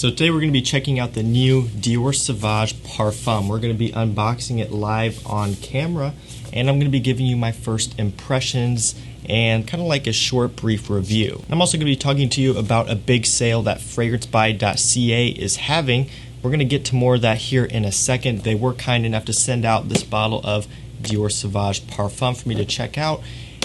So today we're going to be checking out the new Dior Sauvage Parfum. We're going to be unboxing it live on camera, and I'm going to be giving you my first impressions and kind of like a short brief review. I'm also going to be talking to you about a big sale that FragranceBuy.ca is having. We're going to get to more of that here in a second. They were kind enough to send out this bottle of Dior Sauvage Parfum for me to check out,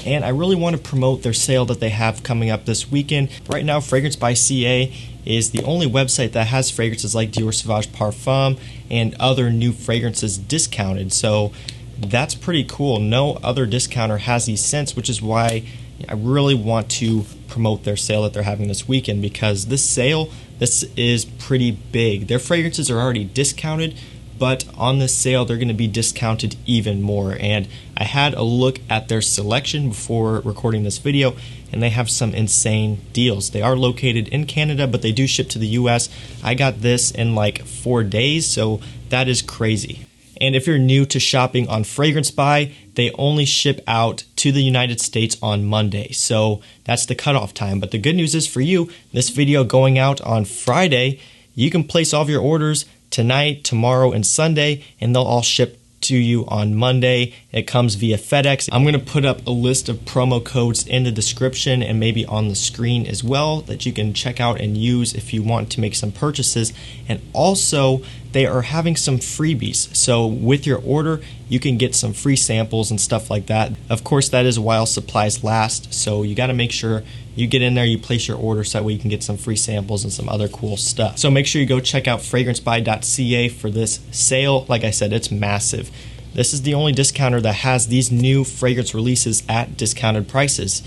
and I really want to promote their sale that they have coming up this weekend. Right now, FragranceBuy.ca is the only website that has fragrances like Dior Sauvage Parfum and other new fragrances discounted. So that's pretty cool. No other discounter has these scents, which is why I really want to promote their sale that they're having this weekend, because this sale, this is pretty big. Their fragrances are already discounted, but on this sale they're going to be discounted even more. And I had a look at their selection before recording this video, and they have some insane deals. They are located in Canada, but they do ship to the US. I got this in like 4 days, so that is crazy. And if you're new to shopping on FragranceBuy, they only ship out to the United States on Monday, so that's the cutoff time. But the good news is for you, this video going out on Friday, you can place all of your orders tonight, tomorrow, and Sunday, and they'll all ship to you on Monday. It comes via FedEx. I'm going to put up a list of promo codes in the description and maybe on the screen as well that you can check out and use if you want to make some purchases. And also, they are having some freebies. So with your order, you can get some free samples and stuff like that. Of course, that is while supplies last, so you got to make sure you get in there, you place your order so that way you can get some free samples and some other cool stuff. So make sure you go check out FragranceBuy.ca for this sale. Like I said, it's massive. This is the only discounter that has these new fragrance releases at discounted prices.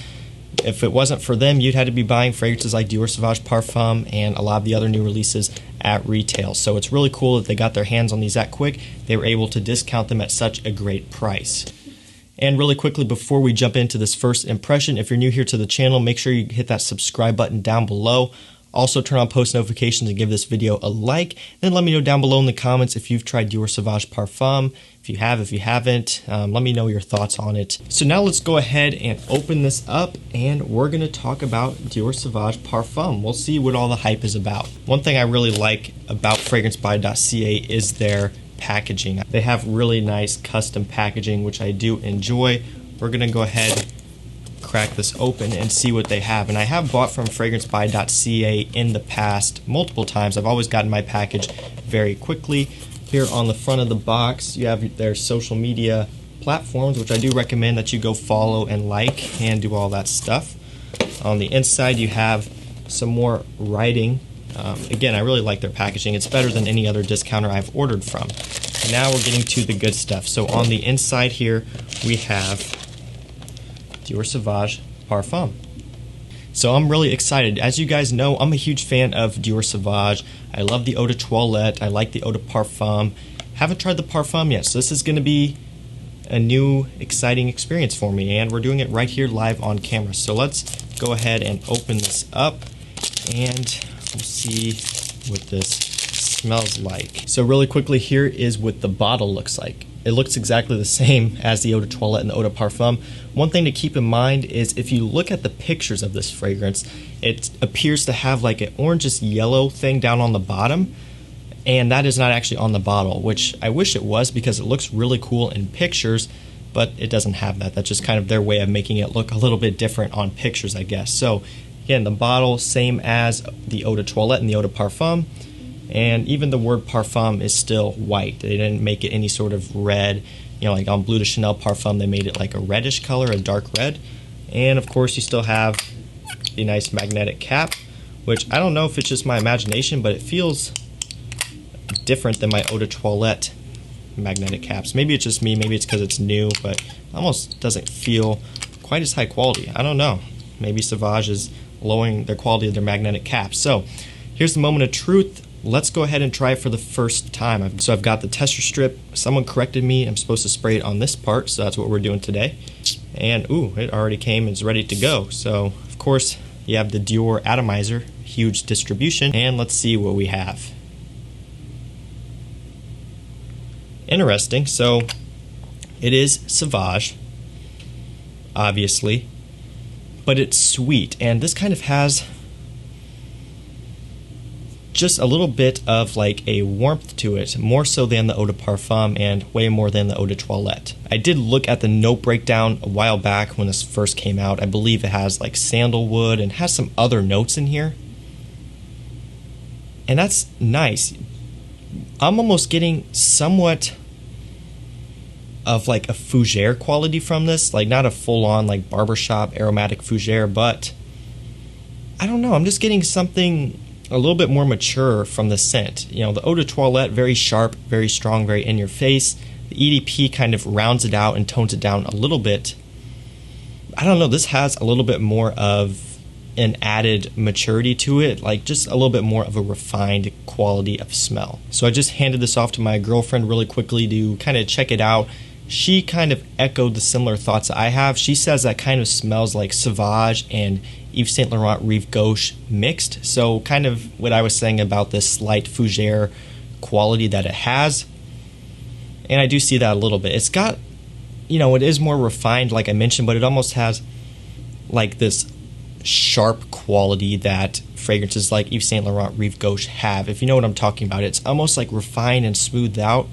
If it wasn't for them, you'd have to be buying fragrances like Dior Sauvage Parfum and a lot of the other new releases at retail. So it's really cool that they got their hands on these that quick. They were able to discount them at such a great price. And really quickly, before we jump into this first impression, if you're new here to the channel, make sure you hit that subscribe button down below. Also turn on post notifications and give this video a like. And let me know down below in the comments if you've tried Dior Sauvage Parfum. If you have, if you haven't, let me know your thoughts on it. So now let's go ahead and open this up, and we're going to talk about Dior Sauvage Parfum. We'll see what all the hype is about. One thing I really like about FragranceBuy.ca is their packaging. They have really nice custom packaging, which I do enjoy. We're going to go ahead, crack this open, and see what they have. And I have bought from FragranceBuy.ca in the past multiple times. I've always gotten my package very quickly. Here on the front of the box, you have their social media platforms, which I do recommend that you go follow and like and do all that stuff. On the inside, you have some more writing. Again, I really like their packaging. It's better than any other discounter I've ordered from. And now we're getting to the good stuff. So on the inside here, we have Dior Sauvage Parfum. So I'm really excited. As you guys know, I'm a huge fan of Dior Sauvage. I love the eau de toilette. I like the eau de parfum. Haven't tried the parfum yet, so this is going to be a new, exciting experience for me, and we're doing it right here live on camera. So let's go ahead and open this up, and we'll see what this smells like. So really quickly, here is what the bottle looks like. It looks exactly the same as the eau de toilette and the eau de parfum. One thing to keep in mind is if you look at the pictures of this fragrance, it appears to have like an orangish yellow thing down on the bottom, and that is not actually on the bottle, which I wish it was because it looks really cool in pictures, but it doesn't have that. That's just kind of their way of making it look a little bit different on pictures, I guess. So again, the bottle, same as the eau de toilette and the eau de parfum. And even the word parfum is still white. They didn't make it any sort of red. You know, like on Bleu de Chanel Parfum, they made it like a reddish color, a dark red. And of course, you still have the nice magnetic cap, which I don't know if it's just my imagination, but it feels different than my eau de toilette magnetic caps. Maybe it's just me, maybe it's because it's new, but it almost doesn't feel quite as high quality. I don't know. Maybe Sauvage is lowering their quality of their magnetic caps. So here's the moment of truth. Let's go ahead and try it for the first time. So I've got the tester strip. Someone corrected me. I'm supposed to spray it on this part, so that's what we're doing today. And ooh, it already came and is ready to go. So of course you have the Dior atomizer, huge distribution, and let's see what we have. Interesting. So it is Sauvage, obviously, but it's sweet, and this kind of has just a little bit of like a warmth to it, more so than the eau de parfum and way more than the eau de toilette. I did look at the note breakdown a while back when this first came out. I believe it has like sandalwood and has some other notes in here. And that's nice. I'm almost getting somewhat of like a fougere quality from this, like not a full-on like barbershop aromatic fougere, but I don't know, I'm just getting something a little bit more mature from the scent. You know, the eau de toilette, very sharp, very strong, very in your face. The EDP kind of rounds it out and tones it down a little bit. I don't know, this has a little bit more of an added maturity to it, like just a little bit more of a refined quality of smell. So I just handed this off to my girlfriend really quickly to kind of check it out. She kind of echoed the similar thoughts I have. She says that kind of smells like Sauvage and Yves Saint Laurent Rive Gauche mixed. So kind of what I was saying about this slight fougere quality that it has. And I do see that a little bit. It's got, you know, it is more refined like I mentioned, but it almost has like this sharp quality that fragrances like Yves Saint Laurent Rive Gauche have. If you know what I'm talking about, it's almost like refined and smoothed out,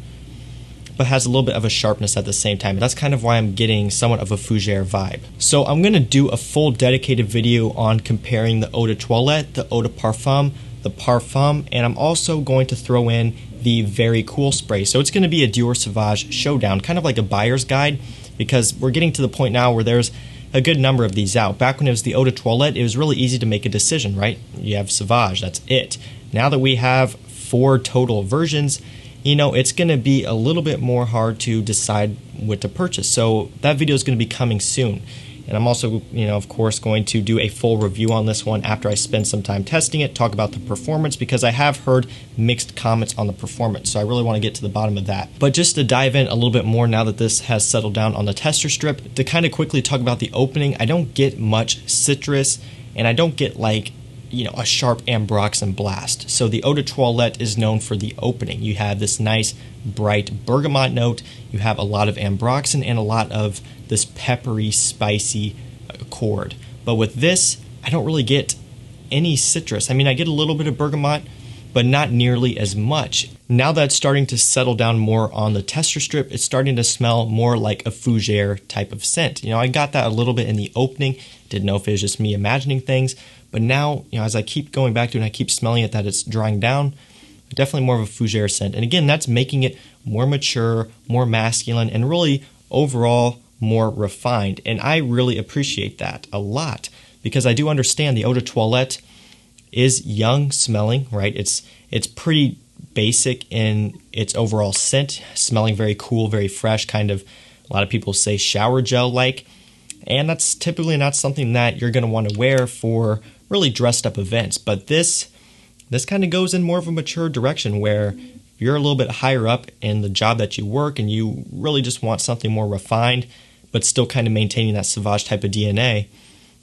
but has a little bit of a sharpness at the same time. That's kind of why I'm getting somewhat of a fougere vibe. So I'm going to do a full dedicated video on comparing the eau de toilette, the eau de parfum, the parfum, and I'm also going to throw in the Very Cool spray. So it's going to be a Dior Sauvage showdown, kind of like a buyer's guide, because we're getting to the point now where there's a good number of these out. Back when it was the eau de toilette, it was really easy to make a decision, right? You have Sauvage, that's it. Now that we have 4 total versions, you know, it's going to be a little bit more hard to decide what to purchase. So that video is going to be coming soon. And I'm also, you know, of course, going to do a full review on this one after I spend some time testing it, talk about the performance, because I have heard mixed comments on the performance. So I really want to get to the bottom of that. But just to dive in a little bit more now that this has settled down on the tester strip, to kind of quickly talk about the opening, I don't get much citrus and I don't get like, you know, a sharp ambroxan blast. So the eau de toilette is known for the opening. You have this nice bright bergamot note, you have a lot of ambroxan and a lot of this peppery, spicy accord. But with this, I don't really get any citrus. I mean, I get a little bit of bergamot, but not nearly as much. Now that it's starting to settle down more on the tester strip, it's starting to smell more like a fougere type of scent. You know, I got that a little bit in the opening. Didn't know if it was just me imagining things, but now, you know, as I keep going back to it and I keep smelling it that it's drying down, definitely more of a fougere scent. And again, that's making it more mature, more masculine, and really overall more refined. And I really appreciate that a lot, because I do understand the eau de toilette is young smelling, right? It's pretty basic in its overall scent, smelling very cool, very fresh, kind of, a lot of people say shower gel like. And that's typically not something that you're going to want to wear for really dressed up events. But this kind of goes in more of a mature direction where you're a little bit higher up in the job that you work and you really just want something more refined, but still kind of maintaining that Sauvage type of DNA.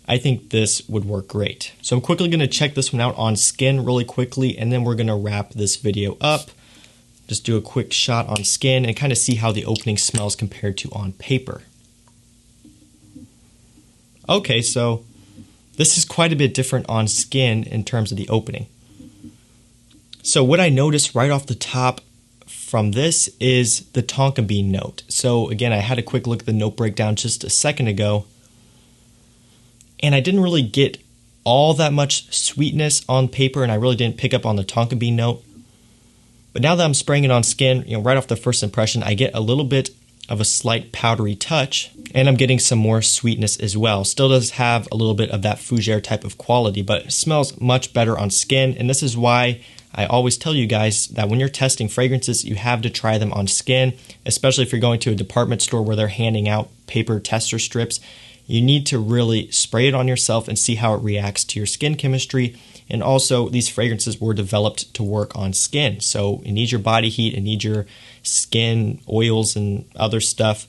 I think this would work great. So I'm quickly going to check this one out on skin really quickly, and then we're going to wrap this video up. Just do a quick shot on skin and kind of see how the opening smells compared to on paper. Okay, so this is quite a bit different on skin in terms of the opening. So what I noticed right off the top from this is the tonka bean note. So again, I had a quick look at the note breakdown just a second ago, and I didn't really get all that much sweetness on paper, and I really didn't pick up on the tonka bean note. But now that I'm spraying it on skin, you know, right off the first impression, I get a little bit of a slight powdery touch, and I'm getting some more sweetness as well. Still does have a little bit of that fougere type of quality, but it smells much better on skin, and this is why I always tell you guys that when you're testing fragrances, you have to try them on skin, especially if you're going to a department store where they're handing out paper tester strips. You need to really spray it on yourself and see how it reacts to your skin chemistry. And also, these fragrances were developed to work on skin. So it needs your body heat, it needs your skin oils and other stuff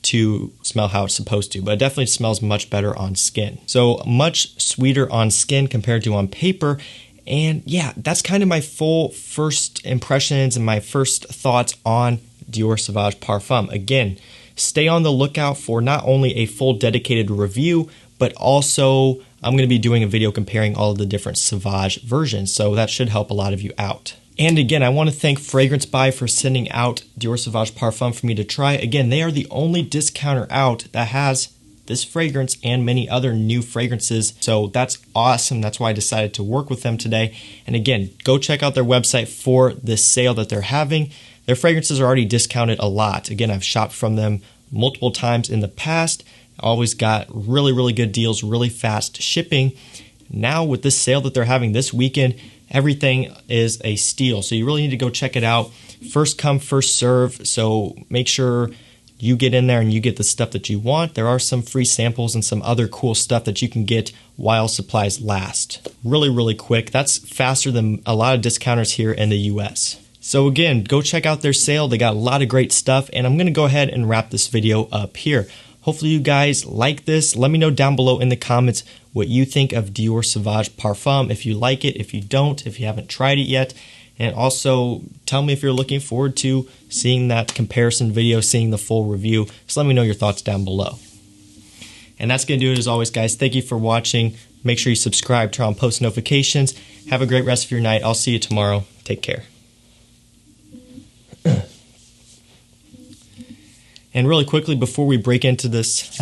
to smell how it's supposed to. But it definitely smells much better on skin. So much sweeter on skin compared to on paper. And yeah, that's kind of my full first impressions and my first thoughts on Dior Sauvage Parfum. Again, stay on the lookout for not only a full dedicated review, but also I'm going to be doing a video comparing all of the different Sauvage versions, so that should help a lot of you out. And again, I want to thank FragranceBuy for sending out Dior Sauvage Parfum for me to try. Again, they are the only discounter out that has this fragrance and many other new fragrances, so that's awesome. That's why I decided to work with them today. And again, go check out their website for this sale that they're having. Their fragrances are already discounted a lot. Again, I've shopped from them multiple times in the past. Always got really, really good deals, really fast shipping. Now with this sale that they're having this weekend, everything is a steal. So you really need to go check it out. First come, first serve. So make sure you get in there and you get the stuff that you want. There are some free samples and some other cool stuff that you can get while supplies last. Really, really quick. That's faster than a lot of discounters here in the US. So again, go check out their sale. They got a lot of great stuff, and I'm gonna go ahead and wrap this video up here. Hopefully you guys like this. Let me know down below in the comments what you think of Dior Sauvage Parfum, if you like it, if you don't, if you haven't tried it yet. And also tell me if you're looking forward to seeing that comparison video, seeing the full review. Just let me know your thoughts down below. And that's going to do it as always, guys. Thank you for watching. Make sure you subscribe, turn on post notifications. Have a great rest of your night. I'll see you tomorrow. Take care. And really quickly before we break into this...